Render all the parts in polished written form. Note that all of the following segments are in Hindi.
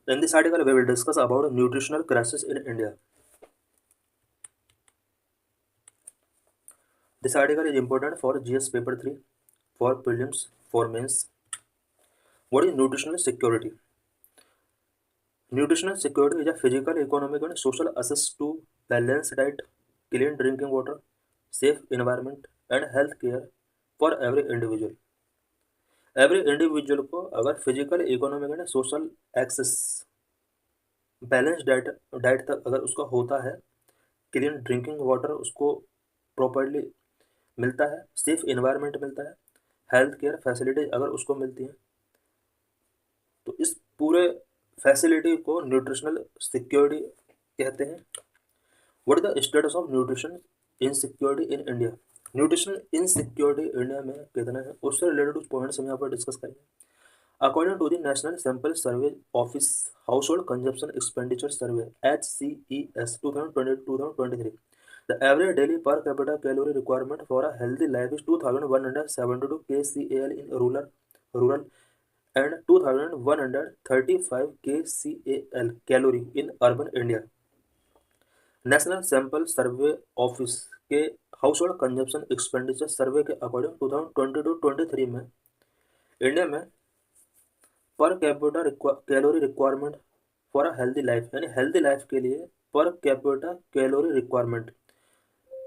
In this article, we will discuss about nutritional crisis in India. This article is important for GS paper 3, for prelims, for mains. What is nutritional security? Nutritional security is a physical, economic, and social access to balanced diet, clean drinking water, safe environment, and health care for every individual. Every individual को अगर physical, economic and social access balance diet तक अगर उसका होता है, क्लीन ड्रिंकिंग वाटर उसको प्रॉपरली मिलता है, सेफ इन्वायरमेंट मिलता है, हेल्थ केयर फैसिलिटीज अगर उसको मिलती हैं, तो इस पूरे फैसिलिटी को न्यूट्रिशनल सिक्योरिटी कहते हैं। What is the status of nutrition insecurity in India? Nutritional insecurity India में कितना है, उससे रिलेटेड कुछ पॉइंट्स हम यहाँ पर डिस्कस करेंगे। According to the National Sample Survey Office Household Consumption Expenditure Survey (HCES) 2020-2023, the average daily per capita calorie requirement for a healthy life is 2,172 kcal in rural and 2,135 kcal calorie in urban India. National sample survey office के हाउसहोल्ड कंजप्शन एक्सपेंडिचर सर्वे के अकॉर्डिंग 2022-23 में इंडिया में per capita calorie requirement for a healthy life, यानी हेल्दी लाइफ के लिए per capita calorie requirement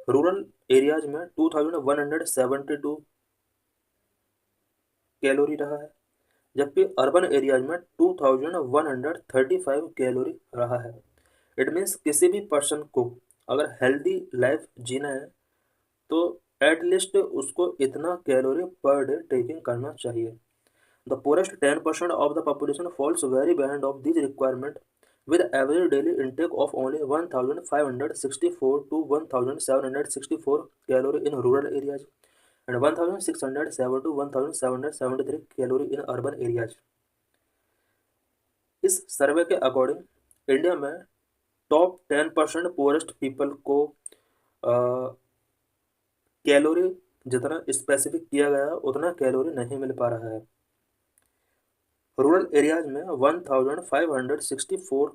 rural areas में 2172 कैलोरी रहा है, जबकि अर्बन एरियाज में 2135 कैलोरी रहा है। इट मीन्स किसी भी पर्सन को अगर हेल्दी लाइफ जीना है तो एटलीस्ट उसको इतना कैलोरी पर डे टेकिंग करना चाहिए। The poorest 10% of the population falls very behind of these requirement, with average daily intake of only 1,564 to 1,764 calorie in rural areas and 1,607 to 1,773 calorie in urban areas. इस सर्वे के अकॉर्डिंग इंडिया में टॉप 10% पोरेस्ट पीपल को कैलोरी जितना स्पेसिफिक किया गया उतना कैलोरी नहीं मिल पा रहा है। रूरल एरियाज में 1564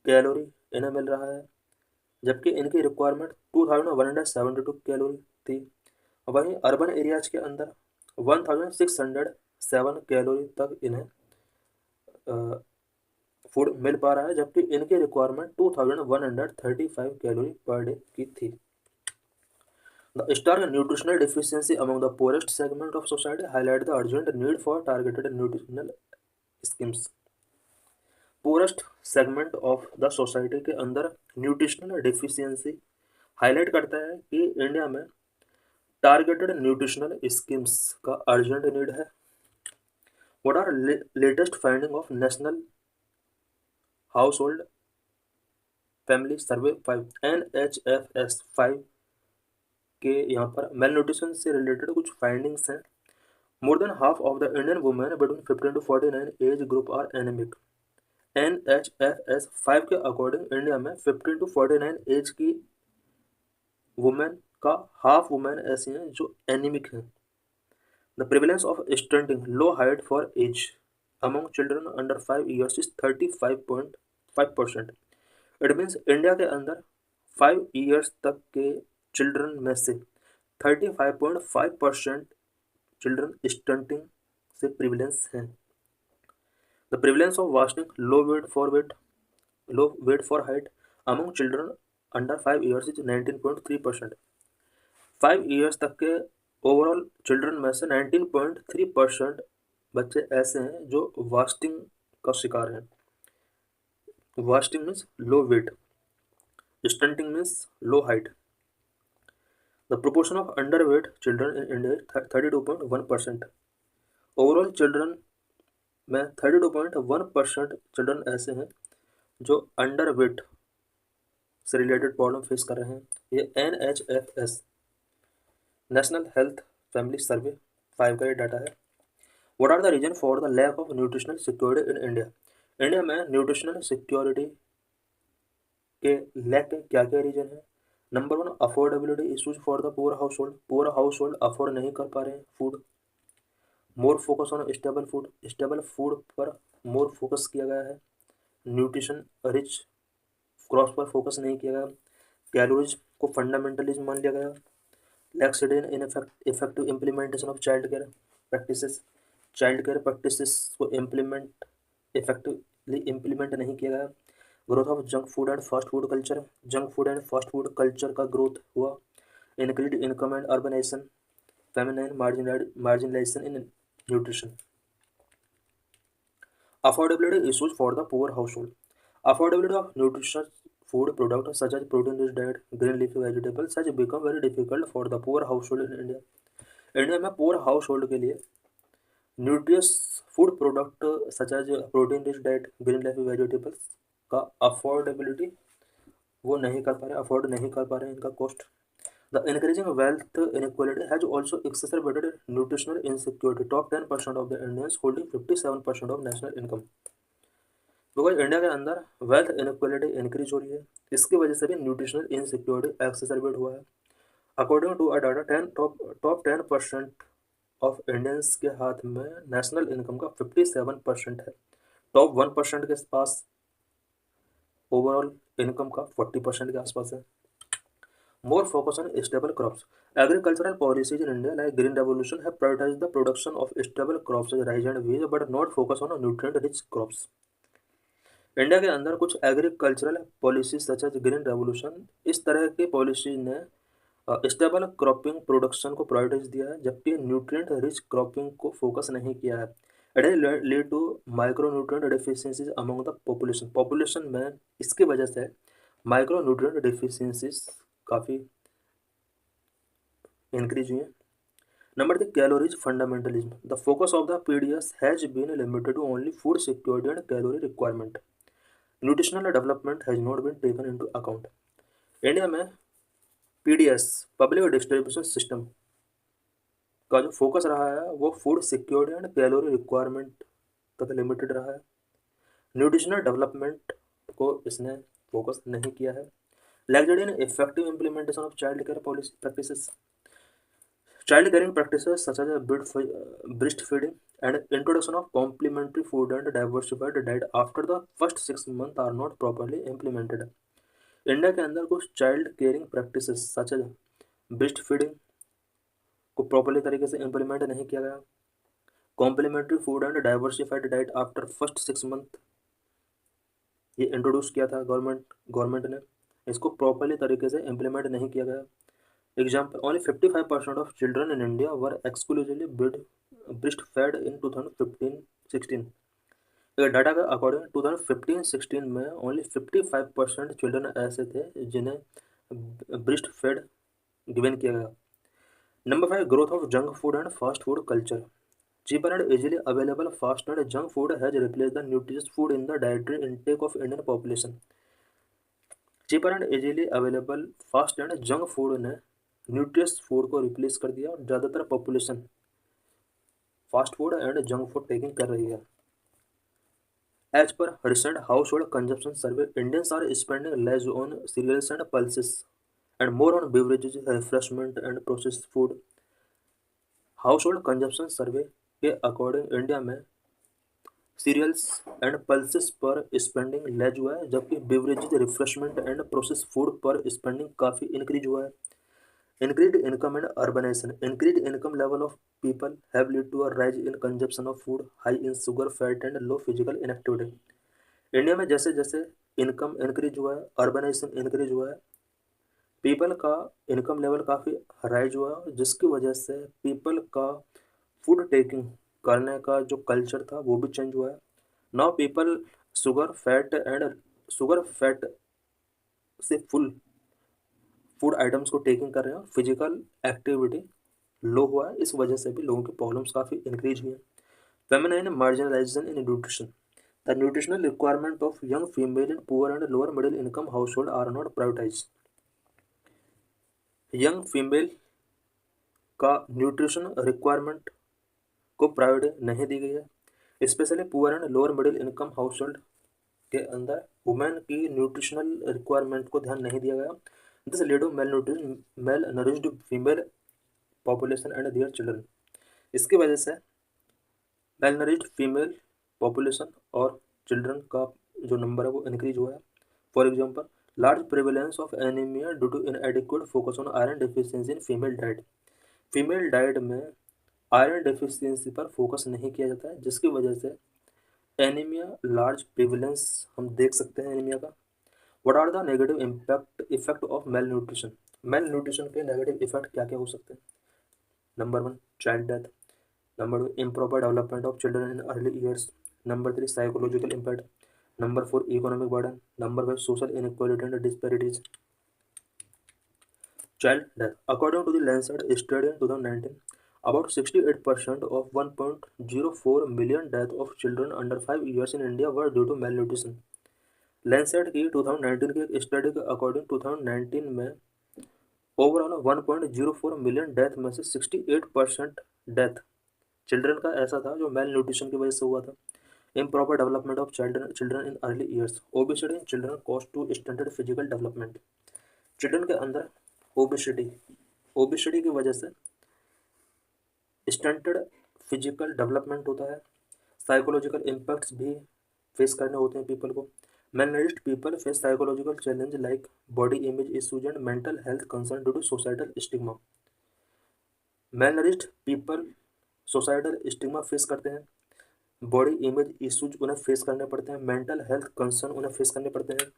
कैलोरी इन्हें मिल रहा है, जबकि इनकी रिक्वायरमेंट 2172 कैलोरी थी। वहीं अर्बन एरियाज के अंदर 1607 कैलोरी तक इन्हें फूड मिल पा रहा है, जबकि इनकी रिक्वायरमेंट 2135 कैलोरी पर डे की थी। The stark nutritional deficiency among the poorest segment of society highlight the urgent need for targeted nutritional schemes. Poorest segment of the society के अंदर न्यूट्रिशनल डिफिशियंसी हाईलाइट करता है कि इंडिया में टारगेटेड न्यूट्रिशनल स्कीम्स का अर्जेंट नीड है। What are latest finding of national household family survey 5 NHFS 5 के यहाँ पर मेल न्यूट्रिशन से रिलेटेड कुछ फाइंडिंग्स हैं। More than half of the Indian women between 15 to 49 age group are anaemic. NHFS 5 के अकॉर्डिंग इंडिया में 15 to 49 एज की वुमेन का हाफ वुमेन ऐसी हैं जो एनीमिक हैं। The prevalence of stunting low height for age among children under 5 years is 35.5%। It means India के अंदर 5 years तक के चिल्ड्रन में से 35.5% चिल्ड्रन स्टंटिंग से प्रिविलेंस हैं। The prevalence of wasting low weight for height among children under 5 years is 19.3%। 5 years तक के ओवरऑल चिल्ड्रन में से 19.3% बच्चे ऐसे हैं जो वास्टिंग का शिकार हैं। Wasting means low weight, stunting means low height. The proportion of underweight children in India is 32.1%। Overall children में 32.1% चिल्ड्रन ऐसे हैं जो अंडरवेट से रिलेटेड प्रॉब्लम फेस कर रहे हैं। ये NHFS national health family survey 5 का ये डाटा है। What are the reason for the lack of nutritional security in India? India में न्यूट्रिशनल सिक्योरिटी के लैक के क्या क्या रीजन है? Number 1, affordability issues for the poor household नहीं कर पा रहे हैं food. More focus on stable food पर मोर फोकस किया गया है। न्यूट्रिशन रिच क्रॉप्स पर फोकस नहीं किया गया, कैलोरीज को फंडामेंटलिज्म मान लिया गया, लैक्सडेन in effective implementation of child care practices को इफेक्टिवली इम्प्लीमेंट नहीं किया गया, growth of junk food and fast food culture का ग्रोथ हुआ, increase income and urbanisation, feminine marginalisation in nutrition, affordability issues for the poor household. Affordability of nutritious food products such as protein-rich diet, green leafy vegetables has become very difficult for the poor household in India. इंडिया में पुअर हाउस होल्ड के लिए nutritious food product such as protein rich diet green leafy vegetables का अफोर्डेबिलिटी वो नहीं कर पा रहे, अफोर्ड नहीं कर पा रहे हैं इनका cost. The increasing wealth inequality has also exacerbated nutritional insecurity. Top 10% of the Indians holding 57% of national income. Because India के अंदर वेल्थ इनक्वलिटी इंक्रीज हो रही है, इसकी वजह से भी न्यूट्रिशनल इनसिक्योरिटी एक्सेसरबेट हुआ है. According to a data top 10% of Indians के हाथ में नेशनल इनकम का 57% है. टॉप 1% के पास ओवरऑल इनकम का 40% के आसपास है. More focus on stable crops. Agricultural policies in India, like Green Revolution, have prioritized the production of stable crops as rice and wheat, but not focus on nutrient-rich crops. India के अंदर कुछ agricultural policies such as green revolution, इस तरह की पॉलिसी ने स्टेबल क्रॉपिंग प्रोडक्शन को प्रायोरिटाइज दिया है, जबकि न्यूट्रिएंट रिच क्रॉपिंग को फोकस नहीं किया है. It has lead to micro nutrient deficiencies among the population में इसकी वजह से माइक्रो न्यूट्रिएंट डेफिशिएंसीज काफ़ी इंक्रीज हुई है. Number 3, calories fundamentalism. The focus of the PDS has been limited to only food security and calorie requirement. Nutritional development has not been taken into account. India में पीडीएस पब्लिक डिस्ट्रीब्यूशन सिस्टम का जो फोकस रहा है वो food security and calorie requirement तक लिमिटेड रहा है. न्यूट्रिशनल डेवलपमेंट को इसने फोकस नहीं किया है. Lagged in effective implementation of child care policy practices. Child caring practices such as breastfeeding and introduction of complementary food and diversified diet after the first 6 months are not properly implemented. India के अंदर कुछ child caring practices such as breast feeding को प्रॉपरली तरीके से इम्प्लीमेंट नहीं किया गया. Complementary food and diversified diet after first 6 month ये इंट्रोड्यूस किया था गवर्नमेंट ने, इसको प्रॉपरली तरीके से इम्प्लीमेंट नहीं किया गया. Example, only 55% of children in India were exclusively breastfed in 2015-16. Data का अकॉर्डिंग 2015-16 में ओनली 55% चिल्ड्रन ऐसे थे जिन्हें ब्रेस्ट फेड गिवन किया गया. Number 5, growth of junk food and fast food culture. Cheaper and easily available fast and junk food has replace the nutritious food in the dietary intake of Indian population. Cheaper and easily available fast and junk food ने न्यूट्रियस फूड को रिप्लेस कर दिया और ज़्यादातर population fast food and junk food taking कर रही है. As per recent household consumption survey, Indians are spending less on cereals and pulses and more on beverages refreshment and processed food. Household consumption survey के अकॉर्डिंग इंडिया में सीरियल्स एंड पल्सेस पर स्पेंडिंग लेस हुआ है, जबकि beverages refreshment and processed food पर स्पेंडिंग काफ़ी इंक्रीज हुआ है. Increased income and urbanization. Increased income level of people have led to a rise in consumption of food high in sugar, fat and low physical inactivity. India में जैसे जैसे इनकम इंक्रीज हुआ है, अर्बनाइजेशन इंक्रीज हुआ है, पीपल का इनकम लेवल काफ़ी राइज हुआ है, जिसकी वजह से पीपल का फूड टेकिंग करने का जो कल्चर था वो भी चेंज हुआ है. नाउ पीपल शुगर फैट से फुल फूड आइटम्स को टेकिंग कर रहे हैं. फिजिकल एक्टिविटी लो हुआ है, इस वजह से भी लोगों की प्रॉब्लम्स काफ़ी इंक्रीज हुई है. Feminine marginalisation in nutrition. The nutritional requirement of young female in poor and lower middle income household are not prioritise. Young female का न्यूट्रिशन रिक्वायरमेंट को प्रायोरिटी नहीं दी गई है, specially poor and lower middle income house hold के अंदर वुमेन की न्यूट्रिशनल रिक्वायरमेंट को ध्यान नहीं दिया गया. This led to malnourished female population and their children. इसकी वजह से malnourished female population और children का जो नंबर है वो इंक्रीज हुआ है। For example, large prevalence of anaemia due to inadequate focus on iron deficiency in female diet. Female diet में आयरन डिफिशियंसी पर फोकस नहीं किया जाता है, जिसकी वजह से एनीमिया लार्ज प्रेवलेंस हम देख सकते हैं एनीमिया का। What are the negative effect of malnutrition. Malnutrition के नेगेटिव इफेक्ट क्या क्या हो सकते हैं? Number 1, child death. Number 2, improper development of children in early years. Number 3, psychological impact. Number 4, economic burden. Number 5, social inequality and disparities. Child death. According to the Lancet study in 2019, about 68% of 1.04 million deaths of children under 5 years in India were due to malnutrition. Lancet की 2019 की एक स्टडी के अकॉर्डिंग 2019 में ओवरऑल 1.04 मिलियन डेथ में से 68% डेथ चिल्ड्रन का ऐसा था जो मेल न्यूट्रिशन की वजह से हुआ था। improper development of children in early years. Obesity in children cause to stunted physical development. Children के अंदर ओबेसिटी की वजह से स्टंटेड फिजिकल डेवलपमेंट होता है। साइकोलॉजिकल इम्पैक्ट्स भी फेस करने होते हैं पीपल को। malnourished people face psychological challenge like body image issues and mental health concern due to societal stigma. malnourished people societal stigma face करते हैं, बॉडी इमेज इश्यूज उन्हें फेस करने पड़ते हैं, मेंटल हेल्थ कंसर्न उन्हें फेस करने पड़ते हैं।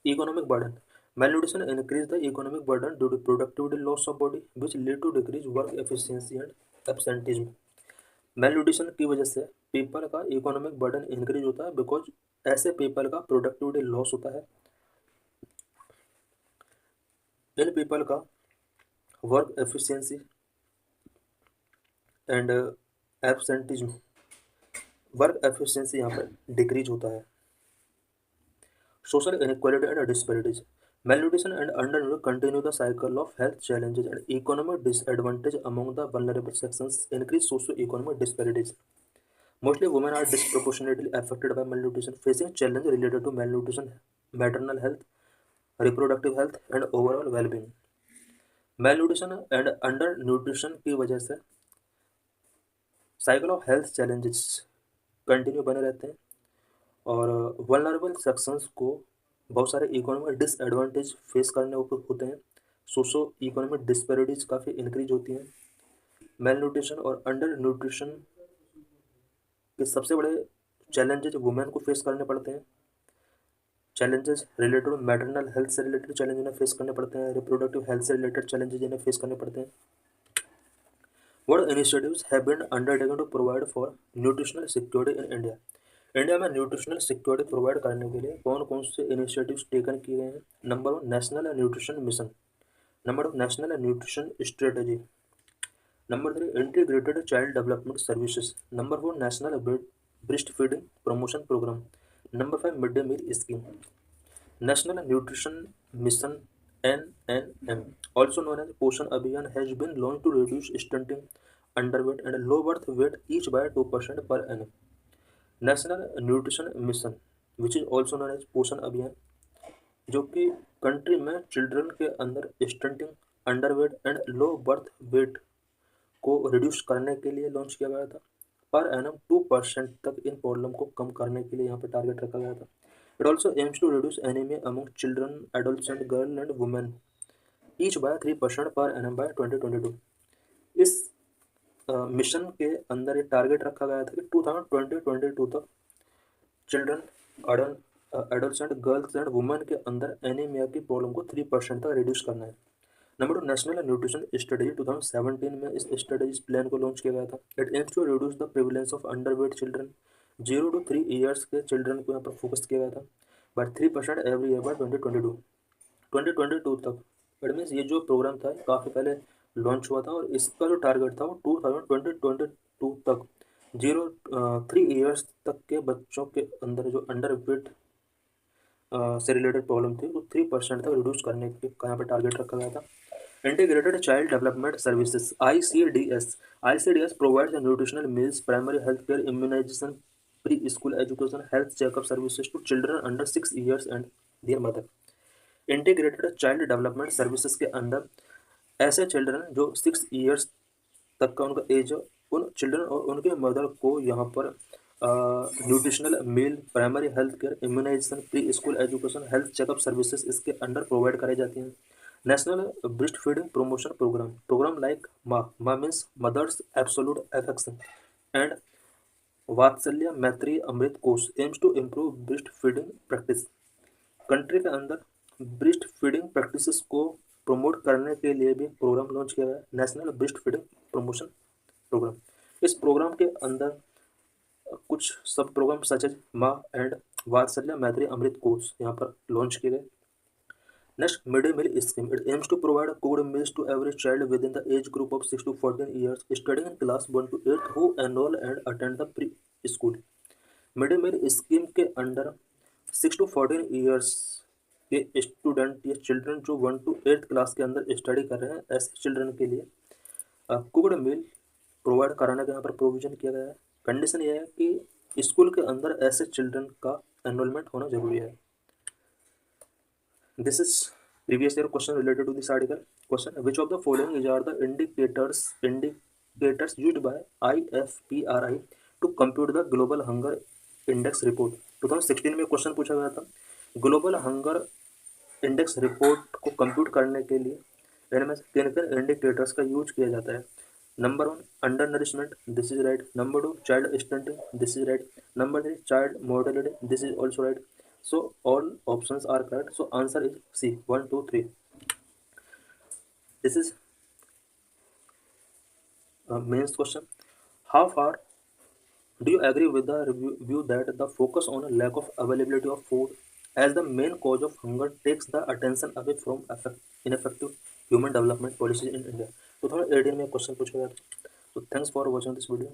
Economic burden. malnutrition increase the economic burden due to productivity loss of body which lead to decreased work efficiency and absenteeism. malnutrition की वजह से पीपल का इकोनॉमिक बर्डन इंक्रीज होता है बिकॉज ऐसे पीपल का प्रोडक्टिविटी लॉस होता है। इन पीपल का work efficiency and absenteeism, work efficiency यहाँ पर डिक्रीज होता है। Social inequality and disparities. malnutrition and undernourished continue the cycle of health challenges and economic disadvantage among the vulnerable sections, increase socio-economic disparities. Mostly women are disproportionately affected by malnutrition, facing challenges related to malnutrition, maternal health, reproductive health and overall well-being. malnutrition and undernutrition की वजह से cycle of health challenges continue बने रहते हैं और वल्नरेबल सेक्शंस को बहुत सारे इकोनॉमिक डिसएडवांटेज फेस करने होते हैं। सोशो इकोनॉमिक डिस्पैरिटीज काफ़ी इंक्रीज होती हैं। मेल न्यूट्रिशन और अंडर न्यूट्रिशन के सबसे बड़े चैलेंजेस वुमेन को फेस करने पड़ते हैं। Challenges related to maternal health से रिलेटेड चैलेंज इन्हें फेस करने पड़ते हैं, रिप्रोडक्टिव हेल्थ से रिलेटेड चैलेंजेस इन्हें फेस करने पड़ते हैं। What initiatives have been undertaken to provide for nutritional security in India? इंडिया में न्यूट्रिशनल सिक्योरिटी प्रोवाइड करने के लिए कौन कौन से इनिशिएटिव्स टेकन किए गए हैं? Number 1, national nutrition mission. Number 2, national nutrition strategy. Number 3, integrated child development services. Number 4, national breast feeding promotion programme. Number 5, mid day meal scheme. National nutrition mission NNM, also known as Poshan Abhiyan, has been launched to reduce stunting, underweight and low birth weight each by 2% per annum. National nutrition mission which is also known as Poshan Abhiyan, जो कि कंट्री में चिल्ड्रन के अंदर stunting, underweight and low birth weight को रिड्यूस करने के लिए लॉन्च किया गया था। पर एनम 2% तक इन प्रॉब्लम को कम करने के लिए यहाँ पर टारगेट रखा गया था। It also aims to reduce anaemia among children, adolescent, girl and women each by 3% per annum bye 2022। इस मिशन के अंदर एक टारगेट रखा गया था कि 2022 तक children, adolescent, girls and women के अंदर एनीमिया की प्रॉब्लम को 3% तक रिड्यूस करना है। नंबर 2, नेशनल न्यूट्रिशन स्ट्रेटजी 2017 में इस स्ट्रेटजी प्लान को लॉन्च किया गया था। It aims to reduce the prevalence of underweight children, 0 to 3 years के चिल्ड्रन को यहाँ पर फोकस किया गया था, बट 3% एवरी ईयर बाय 2022 तक। इट मीन्स ये जो प्रोग्राम था काफ़ी पहले लॉन्च हुआ था और इसका जो टारगेट था वो 2022 तक 3 ईयर्स तक के बच्चों के अंदर जो अंडर वेट से रिलेटेड प्रॉब्लम थी वो 3% तक रिड्यूस करने के यहाँ पर टारगेट रखा गया था। Integrated child development services ICDS provides nutritional meals, primary health care, immunisation, pre school education, health checkup services to children under 6 years and their mother. Integrated child development services के अंदर ऐसे चिल्ड्रन जो 6 ईयर्स तक का उनका एज है, उन चिल्ड्रन और उनके मदर को यहाँ पर nutritional meal, primary health care, immunisation, pre school education, health checkup services इसके अंडर प्रोवाइड कराई जाती हैं। National breast feeding promotion programme, programme like MAA means mothers absolute affection and Vatsalya Maitri Amrit Kosh aims to improve breast feeding practice. Country के अंदर ब्रेस्ट फीडिंग प्रैक्टिसेस को प्रमोट करने के लिए भी प्रोग्राम लॉन्च किया गया, national breast feeding promotion programme. इस प्रोग्राम के अंदर कुछ सब programme such as Maa and Vatsalya Maitri Amrit course यहाँ पर लॉन्च किए गए। Next, mid day meal scheme, it aims to provide cooked meals to every child within the age group of 6 to 14 years studying in class 1 to 8 who enrol and attend the preschool. Mid day meal scheme के अंडर 6 to 14 ईयर्स के स्टूडेंट या चिल्ड्रन जो 1 to 8 क्लास के अंदर स्टडी कर रहे हैं, ऐसे चिल्ड्रन के लिए कुक्ड मील प्रोवाइड कराने का यहाँ पर प्रोविजन किया गया है। कंडीशन यह है कि स्कूल के अंदर ऐसे चिल्ड्रन का एनरोलमेंट होना जरूरी है। This is previous year question related to this article. Question, which of the following is are the indicators used by IFPRI to compute the global hunger index report. 2016 में क्वेश्चन पूछा गया था, ग्लोबल हंगर इंडेक्स रिपोर्ट को कंप्यूट करने के लिए इनमें से किन किन इंडिकेटर्स का यूज किया जाता है। Number 1 under nourishment, this is right. Number 2 child stunting, this is right. Number 3 child mortality, this is also right. So all options are correct. So answer is C, 1, 2, 3. This is a main question. How far do you agree with the view that the focus on a lack of availability of food as the main cause of hunger takes the attention away from ineffective human development policies in India? 2018 में क्वेश्चन पूछा गया था। So thanks for watching this video.